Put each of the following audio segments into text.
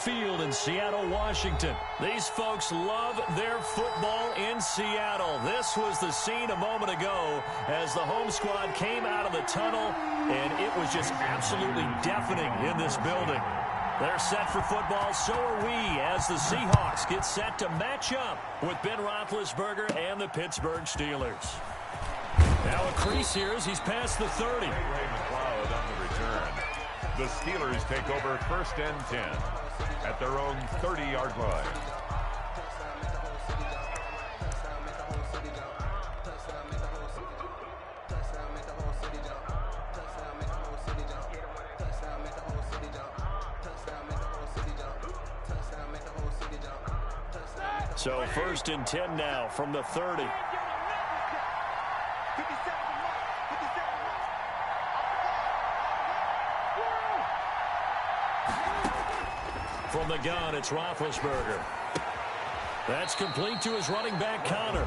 Field in Seattle, Washington. These folks love their football in Seattle. This was the scene a moment ago as the home squad came out of the tunnel, and it was just absolutely deafening in this building. They're set for football, so are we, as the Seahawks get set to match up with Ben Roethlisberger and the Pittsburgh Steelers. Now a crease here as he's past the 30. McLeod on the return. The Steelers take over 1st and 10 at their own 30-yard line. So 1st and 10 now from the 30. From the gun, it's Roethlisberger. That's complete to his running back, Connor.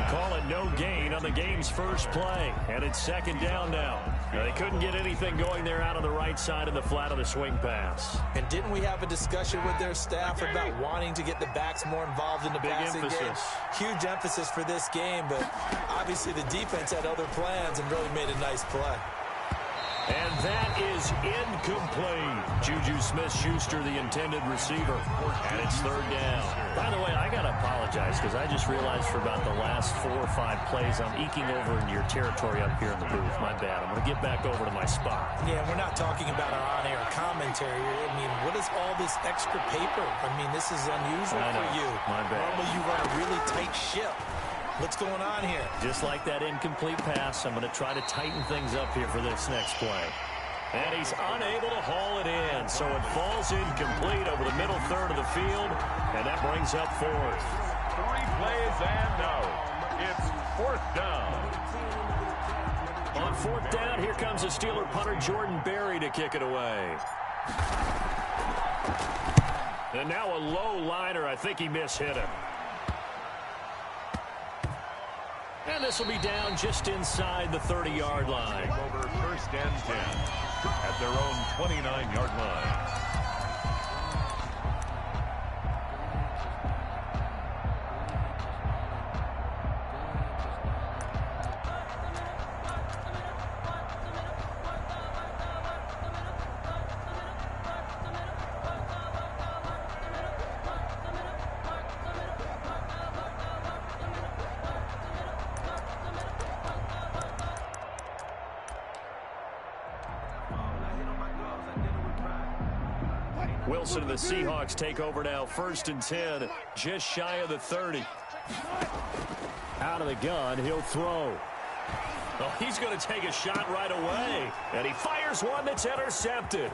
Call it no gain on the game's first play. And it's 2nd down now. They couldn't get anything going there out on the right side of the flat of the swing pass. And didn't we have a discussion with their staff about wanting to get the backs more involved in the passing game? Huge emphasis for this game, but obviously the defense had other plans and really made a nice play. And that is incomplete. Juju Smith-Schuster, the intended receiver. And it's 3rd down. By the way, I got to apologize because I just realized for about the last 4 or 5 plays, I'm eking over into your territory up here in the booth. My bad. I'm going to get back over to my spot. Yeah, we're not talking about our on-air commentary. I mean, what is all this extra paper? I mean, this is unusual for you. My bad. Normally you run a really tight ship. What's going on here? Just like that incomplete pass, I'm going to try to tighten things up here for this next play. And he's unable to haul it in, so it falls incomplete over the middle third of the field, and that brings up 4th. 3 plays and out. It's 4th down. On 4th down, here comes the Steeler punter Jordan Berry to kick it away. And now a low liner. I think he mishit him. And this will be down just inside the 30-yard line. Over 1st and 10 at their own 29-yard line. Wilson and the Seahawks take over now. 1st and 10, just shy of the 30. Out of the gun, he'll throw. Oh, he's going to take a shot right away. And he fires one that's intercepted.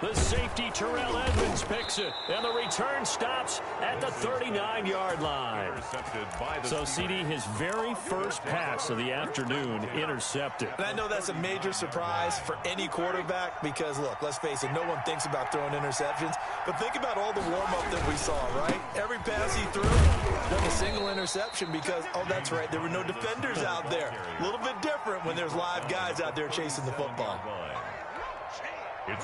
The safety, Terrell Edmonds, picks it. And the return stops at the 39-yard line. So, CD, his very first pass of the afternoon intercepted. And I know that's a major surprise for any quarterback because, look, let's face it, no one thinks about throwing interceptions. But think about all the warm-up that we saw, right? Every pass he threw, then a single interception because, oh, that's right, there were no defenders out there. A little bit different when there's live guys out there chasing the football.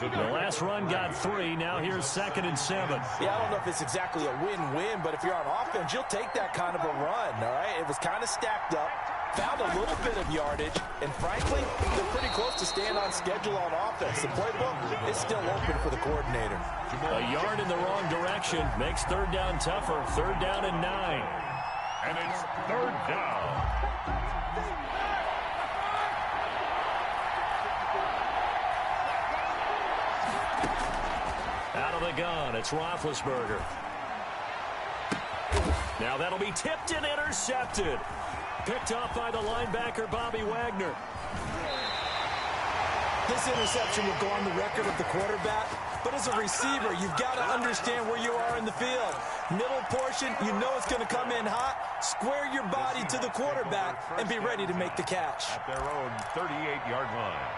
The last run got 3. Now here's 2nd and 7. Yeah, I don't know if it's exactly a win-win, but if you're on offense, you'll take that kind of a run, all right? It was kind of stacked up, found a little bit of yardage, and frankly, they're pretty close to staying on schedule on offense. The playbook is still open for the coordinator. A yard in the wrong direction makes 3rd down tougher. 3rd down and 9. And it's 3rd down. Out of the gun, it's Roethlisberger. Now that'll be tipped and intercepted. Picked off by the linebacker, Bobby Wagner. This interception will go on the record of the quarterback, but as a receiver, you've got to understand where you are in the field. Middle portion, you know it's going to come in hot. Square your body to the quarterback and be ready to make the catch. At their own 38-yard line.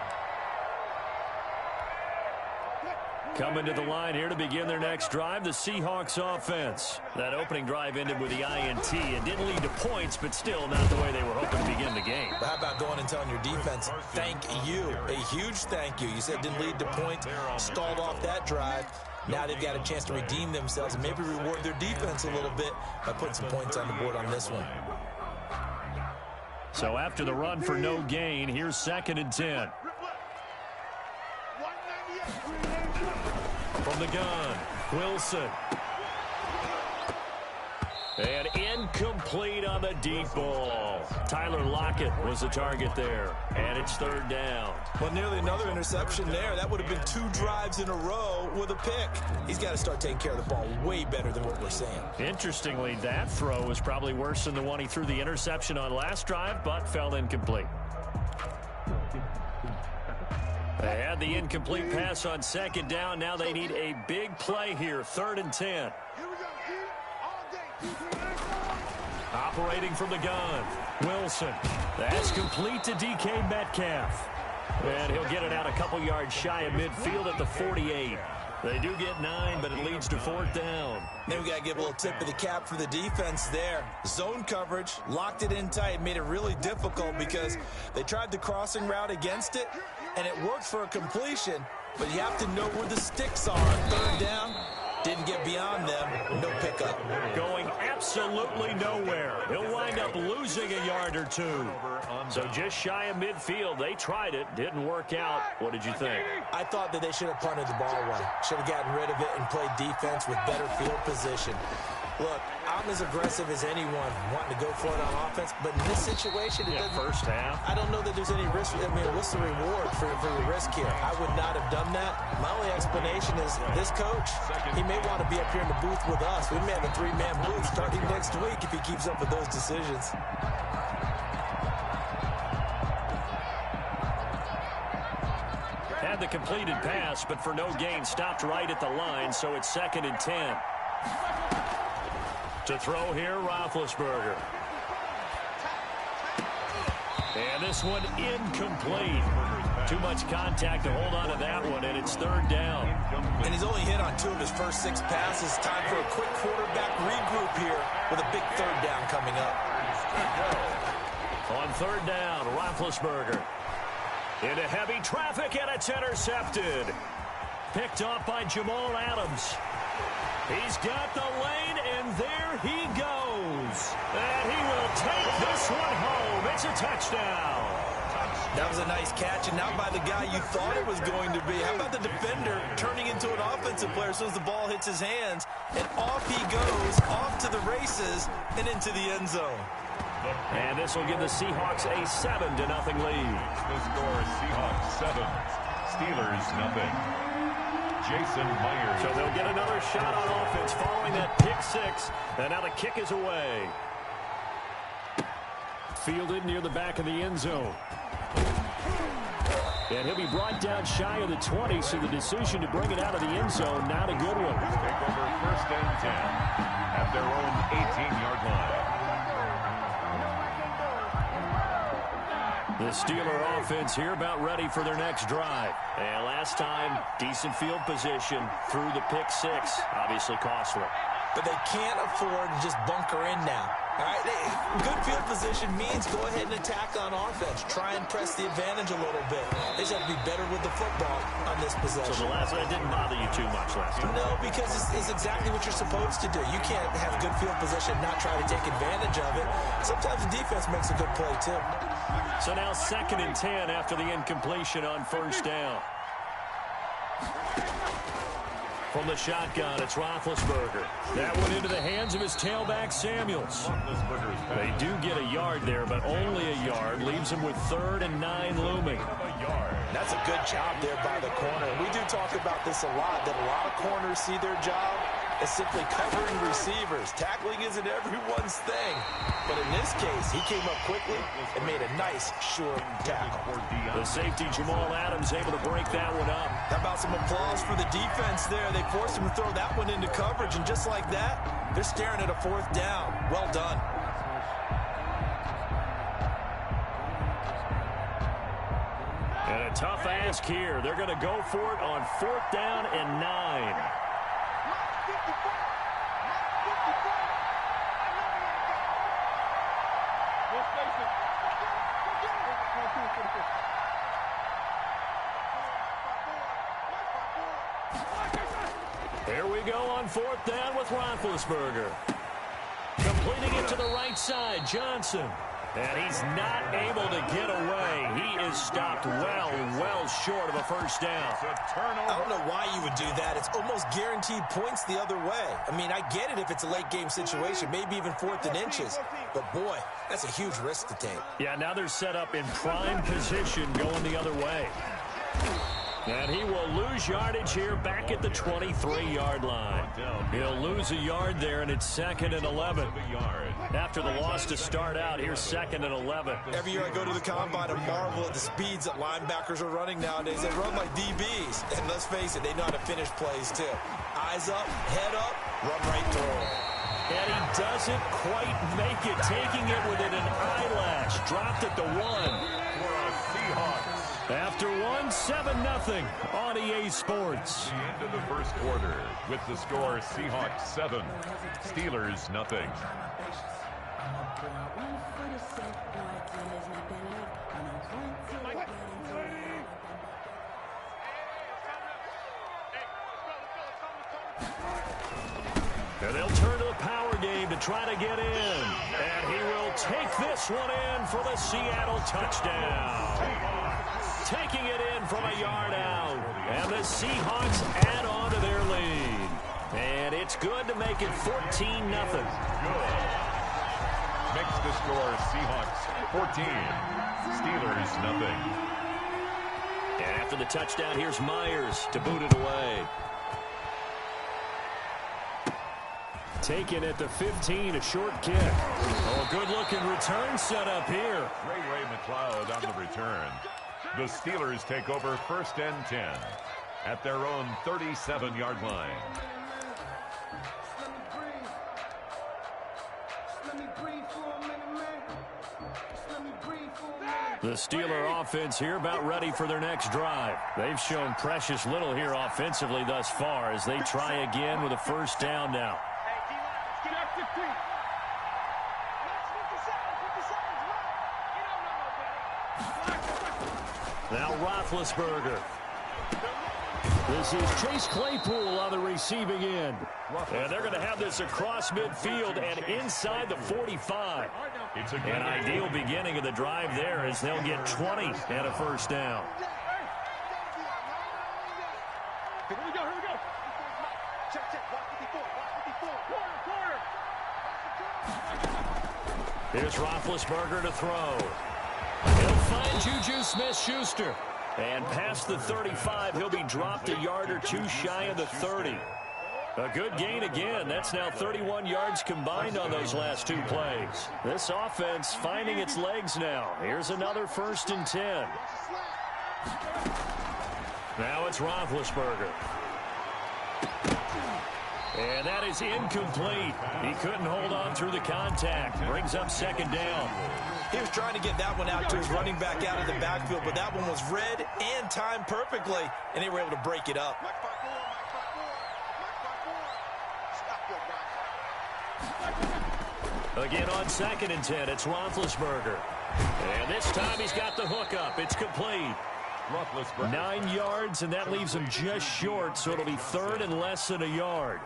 Coming to the line here to begin their next drive, the Seahawks offense. That opening drive ended with the INT. It didn't lead to points, but still not the way they were hoping to begin the game. But how about going and telling your defense, thank you, a huge thank you. You said it didn't lead to points, stalled off that drive. Now they've got a chance to redeem themselves and maybe reward their defense a little bit by putting some points on the board on this one. So after the run for no gain, here's 2nd and 10. From the gun, Wilson. And incomplete on the deep ball. Tyler Lockett was the target there. And it's 3rd down. Well, nearly another interception there. That would have been 2 drives in a row with a pick. He's got to start taking care of the ball way better than what we're seeing. Interestingly, that throw was probably worse than the one he threw the interception on last drive, but fell incomplete. They had the incomplete pass on 2nd down. Now they need a big play here. 3rd and 10. Operating from the gun, Wilson. That's complete to DK Metcalf. And he'll get it out a couple yards shy of midfield at the 48. They do get 9, but it leads to 4th down. Then we got to give a little tip of the cap for the defense there. Zone coverage, locked it in tight, made it really difficult because they tried the crossing route against it, and it worked for a completion, but you have to know where the sticks are on 3rd down. Didn't get beyond them, no pickup. Going absolutely nowhere. He'll wind up losing a yard or 2. So just shy of midfield. They tried it, didn't work out. What did you think? I thought that they should have punted the ball away. Should have gotten rid of it and played defense with better field position. Look, I'm as aggressive as anyone wanting to go for it on offense, but in this situation, it doesn't. First half. I don't know that there's any risk. I mean, what's the reward for your risk here? I would not have done that. My only explanation is this coach, he may want to be up here in the booth with us. We may have a 3-man booth starting next week if he keeps up with those decisions. Had the completed pass, but for no gain, stopped right at the line, so it's 2nd and 10. To throw here, Roethlisberger. And this one incomplete. Too much contact to hold on to that one, and it's 3rd down. And he's only hit on 2 of his first 6 passes. Time for a quick quarterback regroup here with a big 3rd down coming up. On 3rd down, Roethlisberger. Into heavy traffic, and it's intercepted. Picked off by Jamal Adams. He's got the lane, and there he goes. And he will take this one home. It's a touchdown. That was a nice catch, and not by the guy you thought it was going to be. How about the defender turning into an offensive player as soon as the ball hits his hands, and off he goes, off to the races, and into the end zone. And this will give the Seahawks a 7-0 lead. The score is Seahawks 7, Steelers 0. Jason Myers. So they'll get another shot on offense following that pick 6. And now the kick is away. Fielded near the back of the end zone. And he'll be brought down shy of the 20, so the decision to bring it out of the end zone, not a good one. Take over 1st and 10 at their own 18-yard line. The Steeler offense here about ready for their next drive. And last time, decent field position through the pick 6. Obviously costly. But they can't afford to just bunker in now. All right, good field position means go ahead and attack on offense. Try and press the advantage a little bit. They just have to be better with the football on this possession. So the last one didn't bother you too much last time? No, because it's exactly what you're supposed to do. You can't have good field position and not try to take advantage of it. Sometimes the defense makes a good play, too. So now 2nd and 10 after the incompletion on 1st down. From the shotgun, it's Roethlisberger. That went into the hands of his tailback, Samuels. They do get a yard there, but only a yard. Leaves him with 3rd and 9 looming. That's a good job there by the corner. We do talk about this a lot, that a lot of corners see their job as simply covering receivers. Tackling isn't everyone's thing. But in this case, he came up quickly and made a nice, short tackle. The safety, Jamal Adams, able to break that one up. How about some applause for the defense there? They forced him to throw that one into coverage, and just like that, they're staring at a 4th down. Well done. And a Tough ask here. They're going to go for it on 4th down and 9. Here we go on 4th down with Roethlisberger. Completing it to the right side, Johnson. And he's not able to get away. He is stopped well short of a first down. I don't know why you would do that. It's almost guaranteed points the other way. I mean, I get it if it's a late game situation, maybe even 4th and inches. But, boy, that's a huge risk to take. Yeah, now they're set up in prime position going the other way. And he will lose yardage here back at the 23-yard line. He'll lose a yard there, and it's 2nd and 11. After the loss to start out, here's 2nd and 11. Every year I go to the combine and marvel at the speeds that linebackers are running nowadays. They run like DBs. And let's face it, they know how to finish plays, too. Eyes up, head up, run right through them. And he doesn't quite make it, taking it within an eyelash. Dropped at the 1. For a Seahawks. After 7-0 on EA Sports. The end of the first quarter with the score Seahawks 7, Steelers nothing. And they'll turn to the power game to try to get in. And he will take this one in for the Seattle touchdown. Taking it in from a yard out. And the Seahawks add on to their lead. And it's good to make it 14-0. Good. Makes the score Seahawks 14, Steelers nothing. And after the touchdown, here's Myers to boot it away. Taken at the 15, a short kick. Oh, a good-looking return set up here. Ray McLeod on the return. The Steelers take over 1st and 10 at their own 37-yard line. The Steeler offense here about ready for their next drive. They've shown precious little here offensively thus far as they try again with a first down now. Now Roethlisberger. This is Chase Claypool on the receiving end. And they're going to have this across midfield and inside the 45. It's an ideal beginning of the drive there as they'll get 20 and a first down. Here we go. Check. Here's Roethlisberger to throw. He'll find Juju Smith-Schuster. And past the 35, he'll be dropped a yard or two shy of the 30. A good gain again. That's now 31 yards combined on those last two plays. This offense finding its legs now. Here's another 1st and 10. Now it's Roethlisberger. And that is incomplete. He couldn't hold on through the contact. Brings up 2nd down. He was trying to get that one out to his running back out of the backfield, but that one was read and timed perfectly, and they were able to break it up. Again on 2nd and 10, it's Roethlisberger. And this time he's got the hook up. It's complete. 9 yards, and that leaves him just short, so it'll be 3rd and less than a yard.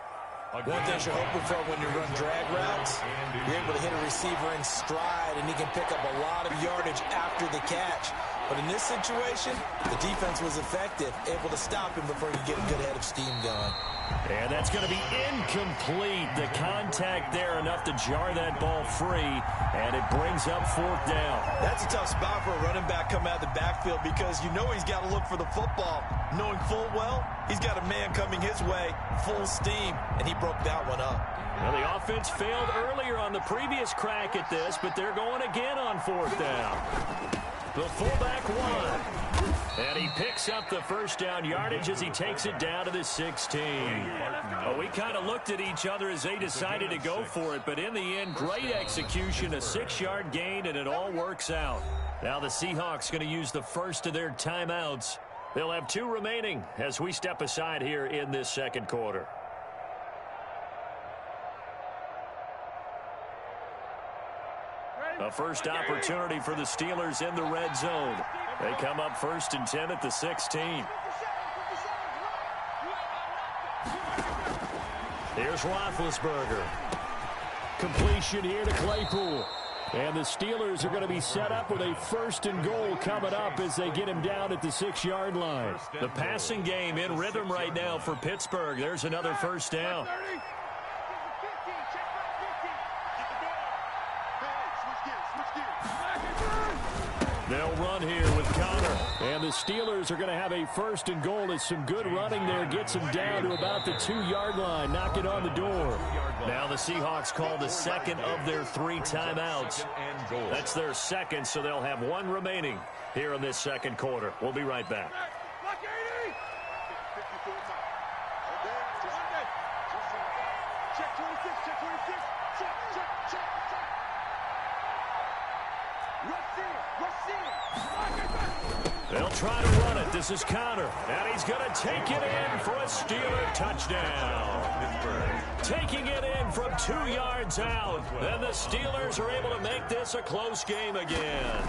One thing you're hoping for when you run drag routes, you're able to hit a receiver in stride, and he can pick up a lot of yardage after the catch. But in this situation, the defense was effective, able to stop him before he could get a good head of steam going. And that's going to be incomplete. The contact there enough to jar that ball free, and it brings up 4th down. That's a tough spot for a running back coming out of the backfield because you know he's got to look for the football, knowing full well he's got a man coming his way, full steam, and he broke that one up. Well, the offense failed earlier on the previous crack at this, but they're going again on 4th down. The fullback won. And he picks up the first down yardage as he takes it down to the 16. Well, we kind of looked at each other as they decided to go for it, but in the end, great execution, a 6-yard gain, and it all works out. Now the Seahawks going to use the first of their timeouts. They'll have 2 remaining as we step aside here in this second quarter. A first opportunity for the Steelers in the red zone. They come up 1st and 10 at the 16. Here's Roethlisberger. Completion here to Claypool. And the Steelers are going to be set up with a 1st and goal coming up as they get him down at the 6-yard line. The passing game in rhythm right now for Pittsburgh. There's another first down. They'll run here with Connor. And the Steelers are going to have a 1st and goal as some good running there gets them down to about the 2-yard line. Knock it on the door. Now the Seahawks call the second of their 3 timeouts. That's their second, so they'll have 1 remaining here in this second quarter. We'll be right back. They'll try to run it. This is Connor. And he's going to take it in for a Steeler touchdown. Taking it in from 2 yards out. And the Steelers are able to make this a close game again.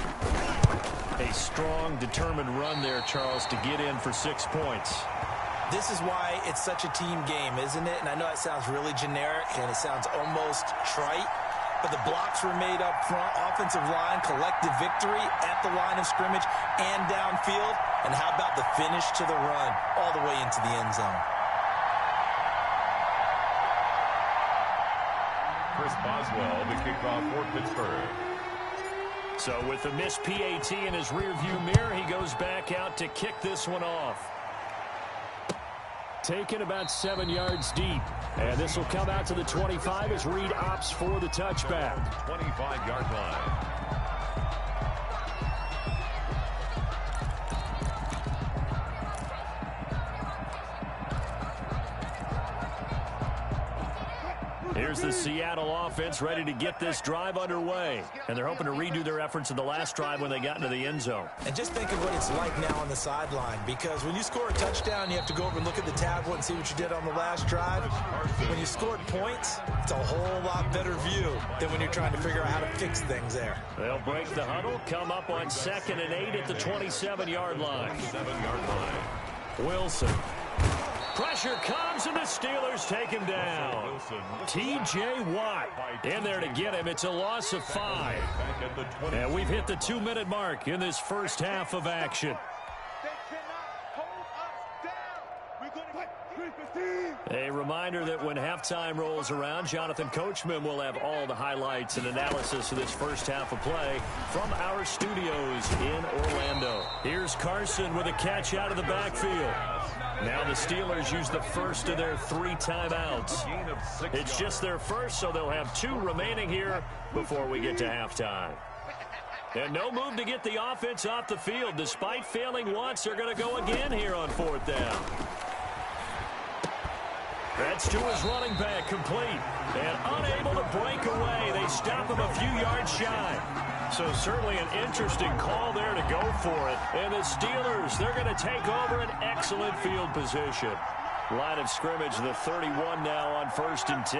A strong, determined run there, Charles, to get in for 6 points. This is why it's such a team game, isn't it? And I know it sounds really generic and it sounds almost trite. But the blocks were made up front, offensive line, collective victory at the line of scrimmage and downfield. And how about the finish to the run all the way into the end zone? Chris Boswell, the kickoff for Pittsburgh. So with the missed PAT in his rearview mirror, he goes back out to kick this one off. Taken about 7 yards deep. And this will come out to the 25 as Reed opts for the touchback. 25-yard line. Here's the Seattle offense ready to get this drive underway. And they're hoping to redo their efforts in the last drive when they got into the end zone. And just think of what it's like now on the sideline, because when you score a touchdown, you have to go over and look at the tablet and see what you did on the last drive. When you scored points, it's a whole lot better view than when you're trying to figure out how to fix things there. They'll break the huddle, come up on 2nd and 8 at the 27-yard line. 7-yard line. Wilson. Pressure comes, and the Steelers take him down. T.J. Watt in there to get him. It's a loss of 5. And we've hit the 2-minute mark in this first half of action. A reminder that when halftime rolls around, Jonathan Coachman will have all the highlights and analysis of this first half of play from our studios in Orlando. Here's Carson with a catch out of the backfield. Now the Steelers use the first of their 3 timeouts. It's just their first, so they'll have 2 remaining here before we get to halftime. And no move to get the offense off the field. Despite failing once, they're going to go again here on 4th down. That's to his running back, complete. And unable to break away. They stop him a few yards shy. So certainly an interesting call there to go for it. And the Steelers, they're going to take over an excellent field position. Line of scrimmage, the 31 now on 1st and 10.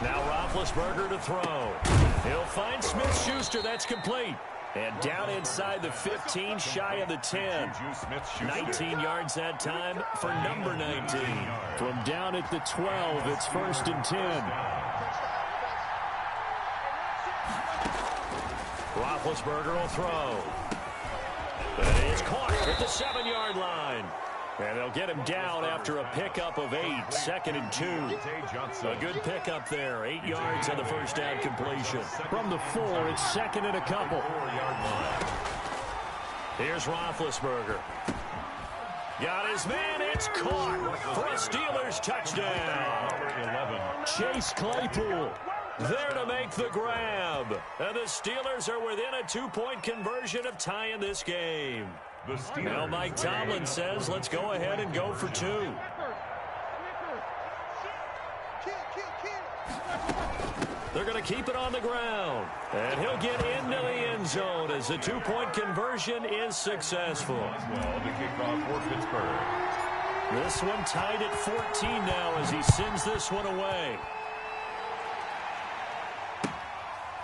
Now Roethlisberger to throw. He'll find Smith-Schuster. That's complete. And down inside the 15, shy of the 10. 19 yards that time for number 19. From down at the 12, it's 1st and 10. Roethlisberger will throw. And he is caught at the 7-yard line. And they'll get him down after a pickup of 8. 2nd and 2. A good pickup there. 8 yards on the first down completion. From the 4, it's 2nd and a couple. Here's Roethlisberger. Got his man. It's caught for a Steelers touchdown. Chase Claypool there to make the grab. And the Steelers are within a 2-point conversion of tying this game. Now Mike Tomlin says, let's go ahead and go for 2. They're they're going to keep it on the ground. And he'll get into the end zone as the two-point conversion is successful. Well, the kickoff for Pittsburgh. This one tied at 14 now as he sends this one away.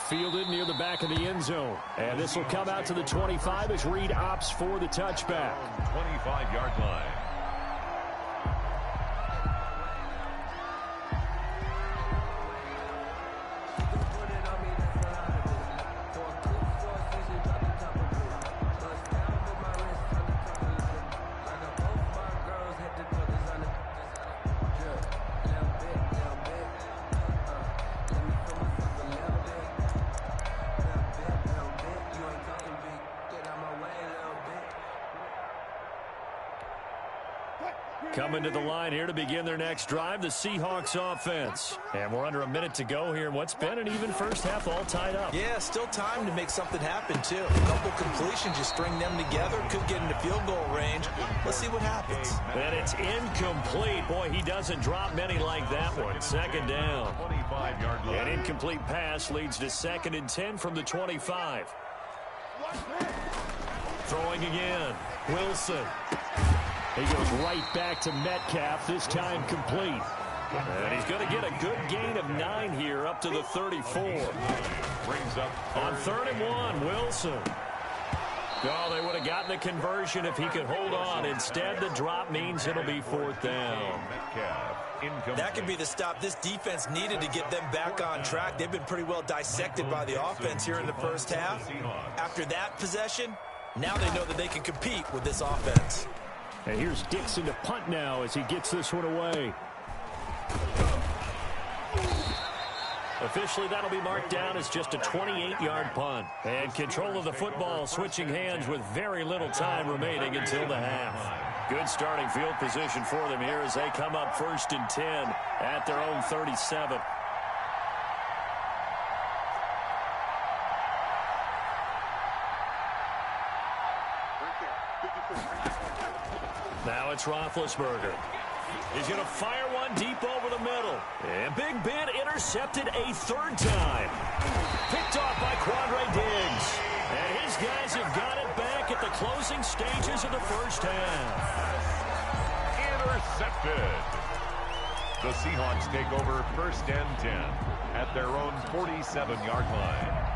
Fielded near the back of the end zone. And this will come out to the 25 as Reed opts for the touchback. 25-yard line. Coming to the line here to begin their next drive, the Seahawks offense. And we're under a minute to go here in what's been an even first half, all tied up. Yeah, still time to make something happen, too. A couple completions, you string them together, could get into field goal range. Let's see what happens. And it's incomplete. Boy, he doesn't drop many like that one. Second down. 25-yard line. An incomplete pass leads to 2nd and 10 from the 25. Throwing again. Wilson. He goes right back to Metcalf, this time complete. And he's going to get a good gain of 9 here up to the 34. Brings up On 3rd and 1, Wilson. Oh, they would have gotten the conversion if he could hold on. Instead, the drop means it'll be 4th down. That could be the stop this defense needed to get them back on track. They've been pretty well dissected by the offense here in the first half. After that possession, now they know that they can compete with this offense. And here's Dixon to punt now as he gets this one away. Officially, that'll be marked down as just a 28-yard punt. And control of the football switching hands with very little time remaining until the half. Good starting field position for them here as they come up 1st and 10 at their own 37. Now it's Roethlisberger. He's going to fire one deep over the middle. And Big Ben intercepted a 3rd time. Picked off by Quandre Diggs. And his guys have got it back at the closing stages of the first half. Intercepted. The Seahawks take over 1st and 10 at their own 47-yard line.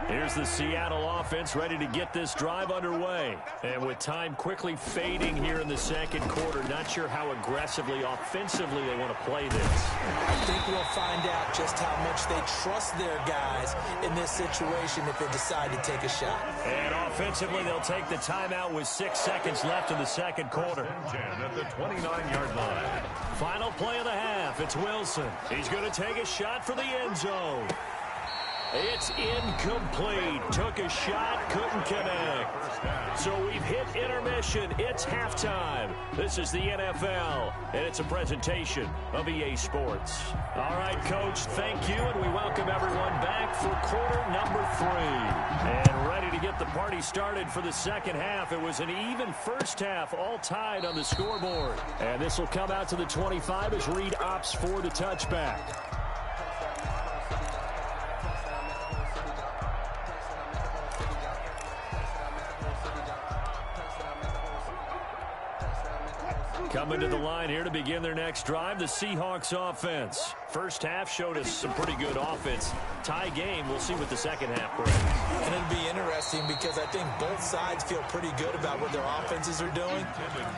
Here's the Seattle offense ready to get this drive underway. And with time quickly fading here in the 2nd quarter, not sure how aggressively, offensively they want to play this. I think we'll find out just how much they trust their guys in this situation if they decide to take a shot. And offensively, they'll take the timeout with 6 seconds left in the 2nd quarter. 10 at the 29-yard line. Final play of the half. It's Wilson. He's going to take a shot for the end zone. It's incomplete. Took a shot, couldn't connect. So we've hit intermission. It's halftime. This is the NFL, and it's a presentation of EA Sports. All right, Coach, thank you, and we welcome everyone back for quarter number 3. And ready to get the party started for the 2nd half. It was an even first half, all tied on the scoreboard. And this will come out to the 25 as Reed opts for the touchback. Coming to the line here to begin their next drive, the Seahawks offense. First half showed us some pretty good offense. Tie game, we'll see what the 2nd half brings. And it'll be interesting because I think both sides feel pretty good about what their offenses are doing.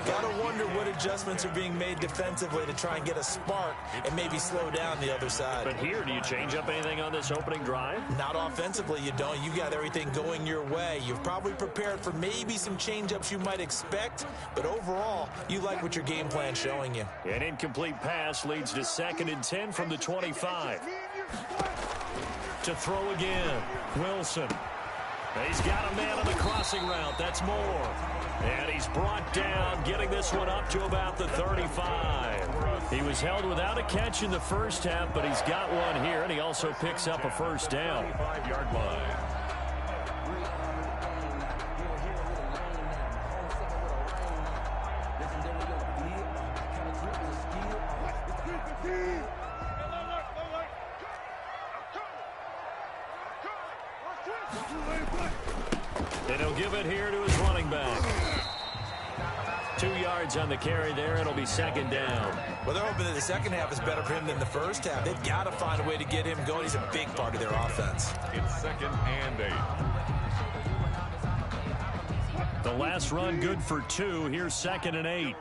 Gotta wonder what adjustments are being made defensively to try and get a spark and maybe slow down the other side. But here, do you change up anything on this opening drive? Not offensively, you don't. You got everything going your way. You've probably prepared for maybe some change-ups you might expect, but overall, you like what your game plan's showing you. An incomplete pass leads to 2nd and 10 from the 25. To throw again, Wilson. He's got a man on the crossing route. That's Moore. And he's brought down, getting this one up to about the 35. He was held without a catch in the first half, but he's got one here, and he also picks up a 1st down. 25-yard line. And he'll give it here to his running back. 2 yards on the carry there, and it'll be second down. Well, they're hoping that the second half is better for him than the first half. They've got to find a way to get him going. He's a big part of their offense. It's 2nd and 8. The last run good for 2. Here's 2nd and 8.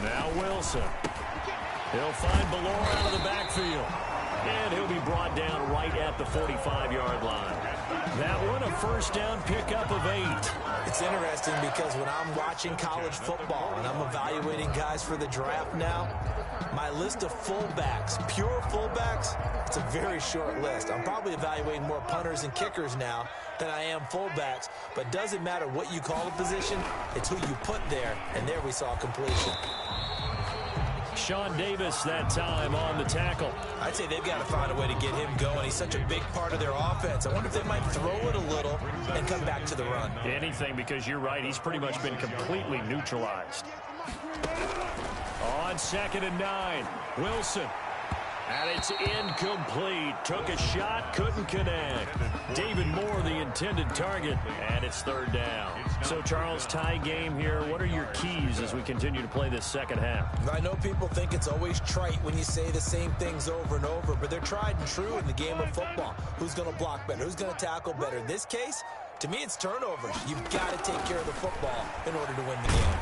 Now Wilson. He'll find Ballore out of the backfield. And he'll be brought down right at the 45-yard line. That one a first down pickup of 8. It's interesting because when I'm watching college football and I'm evaluating guys for the draft now, my list of fullbacks, pure fullbacks, it's a very short list. I'm probably evaluating more punters and kickers now than I am fullbacks, but it doesn't matter what you call a position, it's who you put there, and there we saw completion. Sean Davis that time on the tackle. I'd say they've got to find a way to get him going. He's such a big part of their offense. I wonder if they might throw it a little and come back to the run. Anything, because you're right. He's pretty much been completely neutralized. On 2nd and 9, Wilson. And it's incomplete. Took a shot, couldn't connect. David Moore, the intended target, and it's 3rd down. So, Charles, tie game here. What are your keys as we continue to play this second half? I know people think it's always trite when you say the same things over and over, but they're tried and true in the game of football. Who's going to block better? Who's going to tackle better? In this case, to me, it's turnovers. You've got to take care of the football in order to win the game.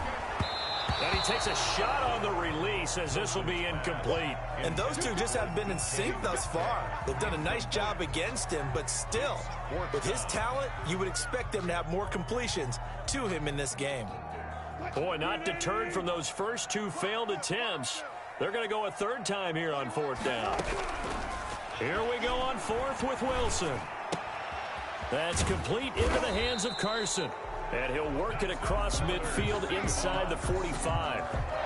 And he takes a shot on the release as this will be incomplete. And those two just haven't been in sync thus far. They've done a nice job against him, but still, with his talent, you would expect them to have more completions to him in this game. Boy, not deterred from those first 2 failed attempts. They're going to go a 3rd time here on 4th down. Here we go on 4th with Wilson. That's complete into the hands of Carson. And he'll work it across midfield inside the 45.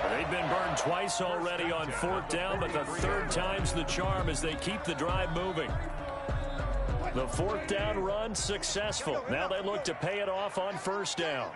They've been burned twice already on 4th down, but the 3rd time's the charm as they keep the drive moving. The 4th down run successful. Now they look to pay it off on 1st down.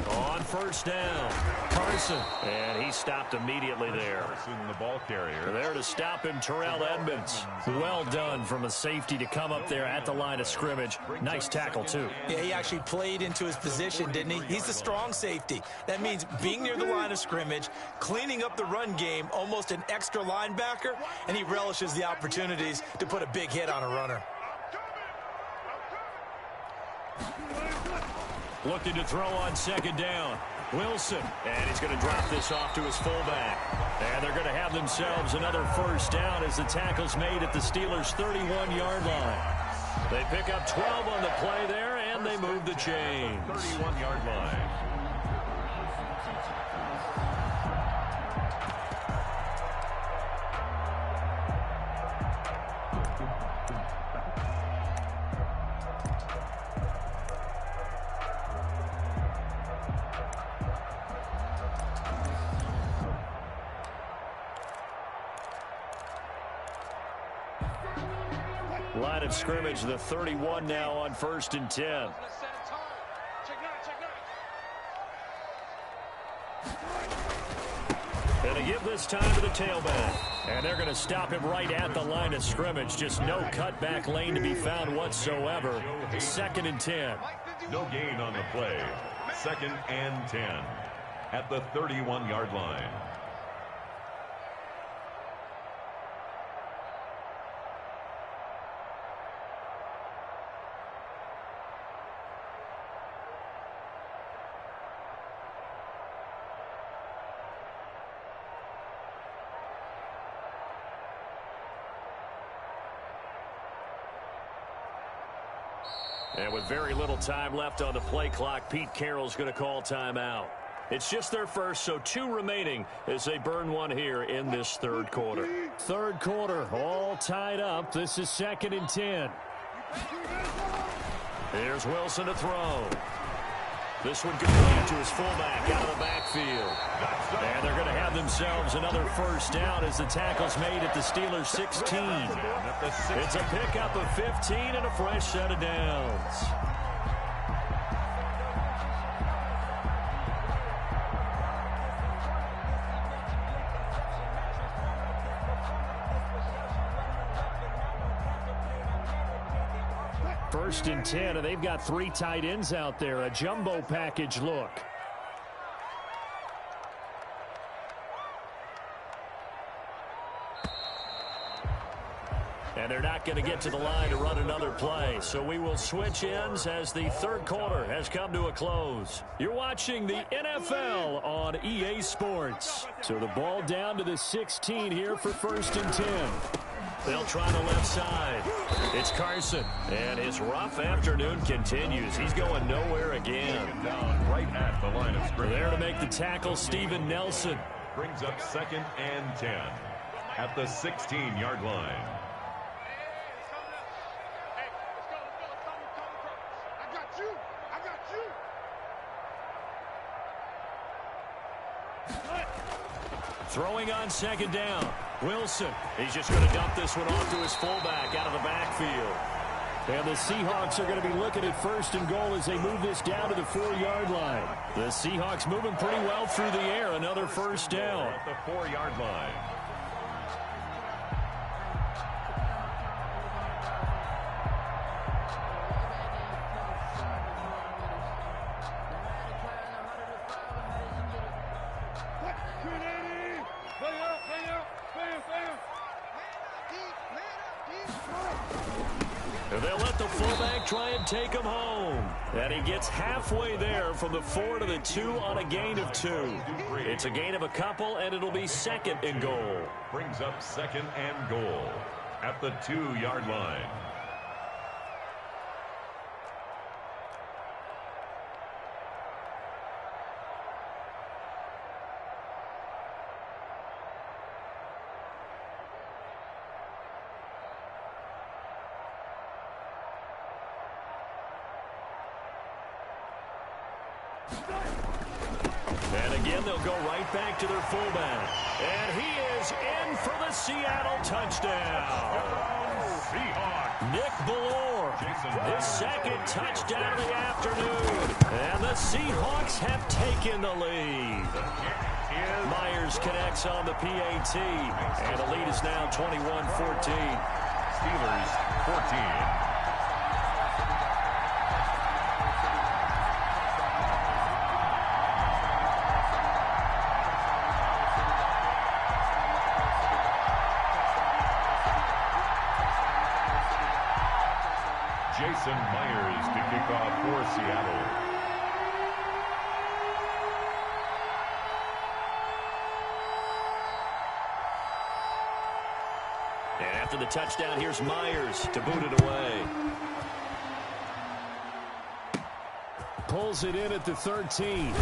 On 1st down, Carson, and he stopped immediately there. Carson, the ball carrier. There to stop him, Terrell Edmonds. Well done from a safety to come up there at the line of scrimmage. Nice tackle, too. Yeah, he actually played into his position, didn't he? He's the strong safety. That means being near the line of scrimmage, cleaning up the run game, almost an extra linebacker, and he relishes the opportunities to put a big hit on a runner. Looking to throw on 2nd down. Wilson, and he's going to drop this off to his fullback. And they're going to have themselves another 1st down as the tackle's made at the Steelers' 31-yard line. They pick up 12 on the play there, and they move the chains. 31-yard line. Line of scrimmage, the 31 now on 1st and 10. And a give this time to the tailback. And they're going to stop him right at the line of scrimmage. Just no cutback lane to be found whatsoever. 2nd and 10. No gain on the play. 2nd and 10 at the 31-yard line. And with very little time left on the play clock, Pete Carroll's going to call timeout. It's just their first, so 2 remaining as they burn one here in this 3rd quarter. 3rd quarter, all tied up. This is 2nd and 10. Here's Wilson to throw. This one going to his fullback out of the backfield. And they're going to have themselves another first down as the tackle's made at the Steelers' 16. It's a pickup of 15 and a fresh set of downs. First and 10, and they've got 3 tight ends out there. A jumbo package look. And they're not going to get to the line to run another play. So we will switch ends as the third quarter has come to a close. You're watching the NFL on EA Sports. So the ball down to the 16 here for first and 10. They'll try the left side. It's Carson. And his rough afternoon continues. He's going nowhere again. Down right at the line of scrimmage. There to make the tackle, Steven Nelson. Brings up 2nd and 10 at the 16-yard line. Throwing on 2nd down. Wilson. He's just going to dump this one off to his fullback out of the backfield. And the Seahawks are going to be looking at 1st and goal as they move this down to the 4-yard line. The Seahawks moving pretty well through the air. Another first down. At the 4-yard line. They'll let the fullback try and take him home. And he gets halfway there from the 4 to the 2 on a gain of 2. It's a gain of a couple, and it'll be 2nd and goal. Brings up 2nd and goal at the 2-yard line. And again, they'll go right back to their fullback. And he is in for the Seattle touchdown. Seahawks. Nick Ballore, his 2nd touchdown of the afternoon. And the Seahawks have taken the lead. Myers connects on the PAT. And the lead is now 21-14. Steelers 14. Jason Myers to kick off for Seattle. And after the touchdown, here's Myers to boot it away. Pulls it in at the 13.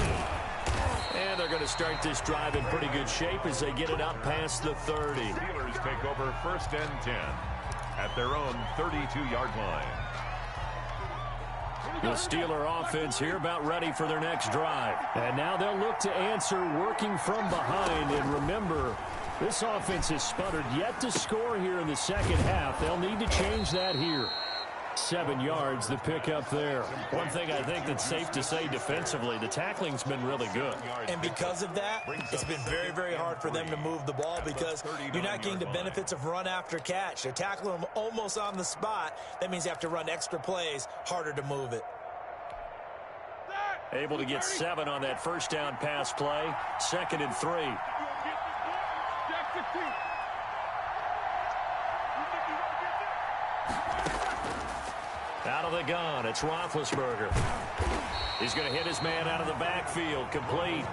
And they're going to start this drive in pretty good shape as they get it up past the 30. Steelers take over 1st and 10 at their own 32-yard line. The Steeler offense here about ready for their next drive. And now they'll look to answer working from behind. And remember, this offense has sputtered yet to score here in the second half. They'll need to change that here. 7 yards, the pickup there. One thing I think that's safe to say defensively, the tackling's been really good. And because of that, it's been very, very hard for them to move the ball because you're not getting the benefits of run after catch. They're tackling them almost on the spot. That means you have to run extra plays, harder to move it. Able to get 7 on that first down pass play. 2nd and 3. Out of the gun, it's Roethlisberger. He's going to hit his man out of the backfield, complete.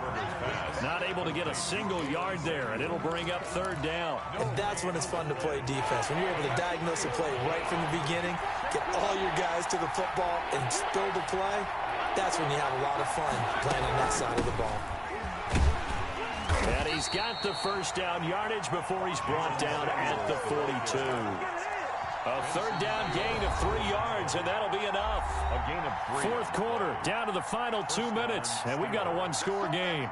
Not able to get a single yard there, and it'll bring up 3rd down. And that's when it's fun to play defense. When you're able to diagnose a play right from the beginning, get all your guys to the football, and spill the play, that's when you have a lot of fun playing on that side of the ball. And he's got the first down yardage before he's brought down at the 42. A third down gain of 3 yards, and that'll be enough. A gain of 3. Fourth quarter, down to the final 2 minutes, and we've got a one-score game.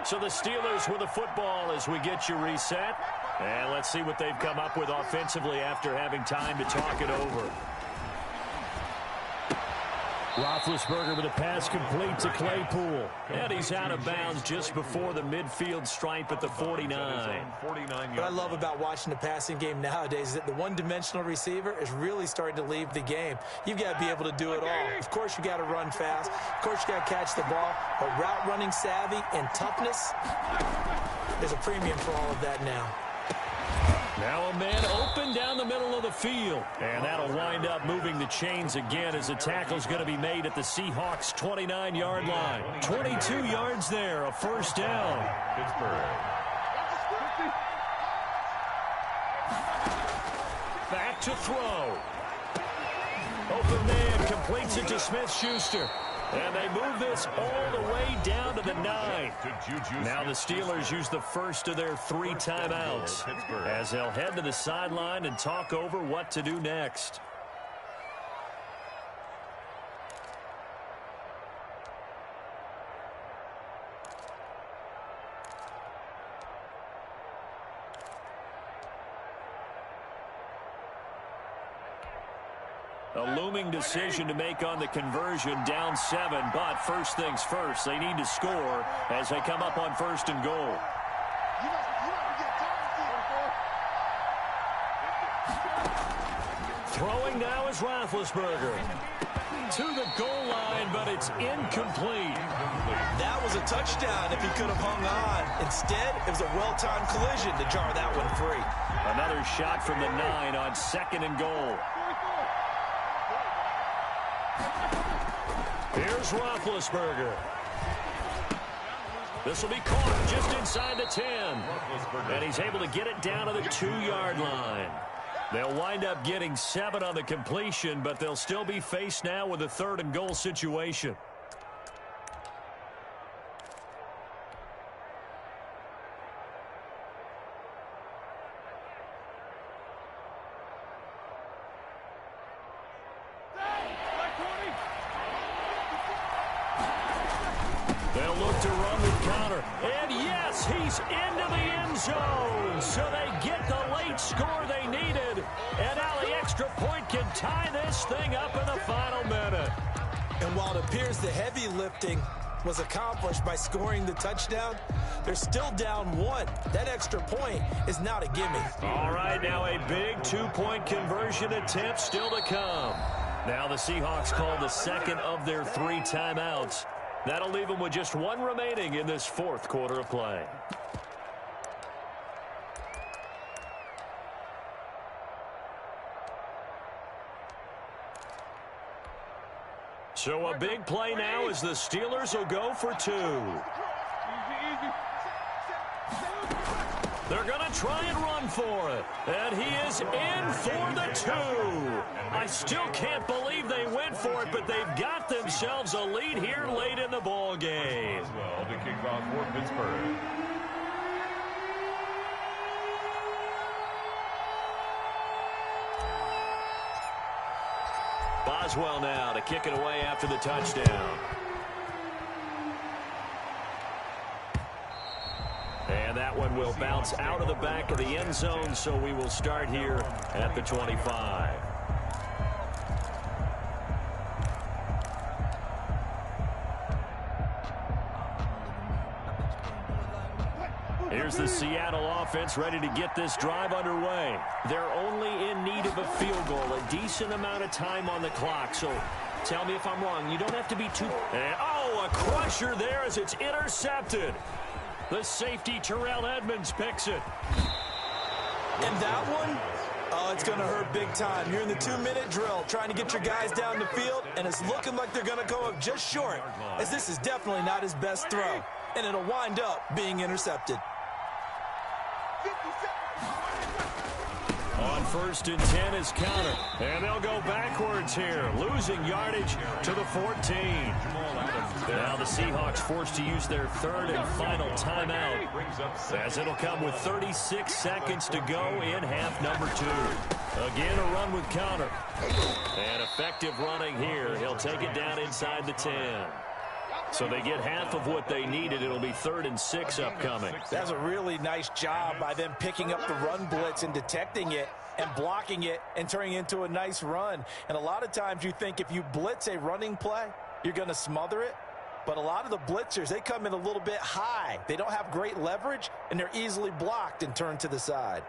So the Steelers with the football as we get you reset. And let's see what they've come up with offensively after having time to talk it over. Roethlisberger with a pass complete to Claypool. And he's out of bounds just before the midfield stripe at the 49. What I love about watching the passing game nowadays is that the one-dimensional receiver is really starting to leave the game. You've got to be able to do it all. Of course, you got to run fast. Of course, you got to catch the ball. But route running savvy and toughness, there's a premium for all of that now. Now a man open down the middle of the field. And that'll wind up moving the chains again as the tackle's going to be made at the Seahawks' 29-yard line. 22 yards there, a first down. Pittsburgh. Back to throw. Open man completes it to Smith-Schuster. And they move this all the way down to the 9. Now the Steelers use the first of their 3 timeouts as they'll head to the sideline and talk over what to do next. A looming decision to make on the conversion, down 7. But first things first, they need to score as they come up on 1st and goal. Throwing now is Roethlisberger. To the goal line, but it's incomplete. That was a touchdown if he could have hung on. Instead, it was a well-timed collision to jar that one free. Another shot from the 9 on 2nd and goal. Here's Roethlisberger. This will be caught just inside the 10. And he's able to get it down to the 2-yard line. They'll wind up getting 7 on the completion, but they'll still be faced now with a 3rd and goal situation. They'll look to run with counter. And yes, he's into the end zone. So they get the late score they needed. And now the extra point can tie this thing up in the final minute. And while it appears the heavy lifting was accomplished by scoring the touchdown, they're still down 1. That extra point is not a gimme. All right, now a big 2-point conversion attempt still to come. Now the Seahawks call the 2nd of their 3 timeouts. That'll leave them with just 1 remaining in this 4th quarter of play. So a big play now as the Steelers will go for 2. They're going to try and run for it. And he is in for the 2. I still can't believe they went for it, but they've got themselves a lead here late in the ball game. Well, to kick off for Pittsburgh. Boswell now to kick it away after the touchdown. And that one will bounce out of the back of the end zone, so we will start here at the 25. Here's the Seattle offense ready to get this drive underway. They're only in need of a field goal, a decent amount of time on the clock. So tell me if I'm wrong. You don't have to be too... And, oh, a crusher there as it's intercepted. The safety, Terrell Edmonds, picks it. And that one, oh, it's going to hurt big time. You're in the 2-minute drill trying to get your guys down the field, and it's looking like they're going to come up just short, as this is definitely not his best throw, and it'll wind up being intercepted. On first and 10 is counter. And they'll go backwards here, losing yardage to the 14. Now the Seahawks forced to use their third and final timeout, as it'll come with 36 seconds to go in half number 2. Again, a run with counter. And effective running here. He'll take it down inside the 10. So they get half of what they needed. It'll be 3rd and 6 upcoming. That's a really nice job by them picking up the run blitz and detecting it and blocking it and turning it into a nice run. And a lot of times you think if you blitz a running play, you're going to smother it. But a lot of the blitzers, they come in a little bit high. They don't have great leverage, and they're easily blocked and turned to the side.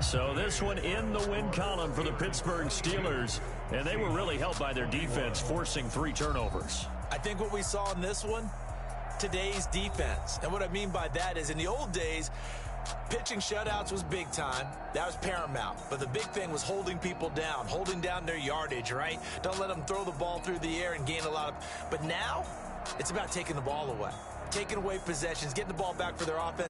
So this one in the win column for the Pittsburgh Steelers, and they were really helped by their defense, forcing 3 turnovers. I think what we saw in this one, today's defense. And what I mean by that is in the old days, pitching shutouts was big time. That was paramount. But the big thing was holding people down, holding down their yardage, right? Don't let them throw the ball through the air and gain a lot of... But now, it's about taking the ball away. Taking away possessions, getting the ball back for their offense.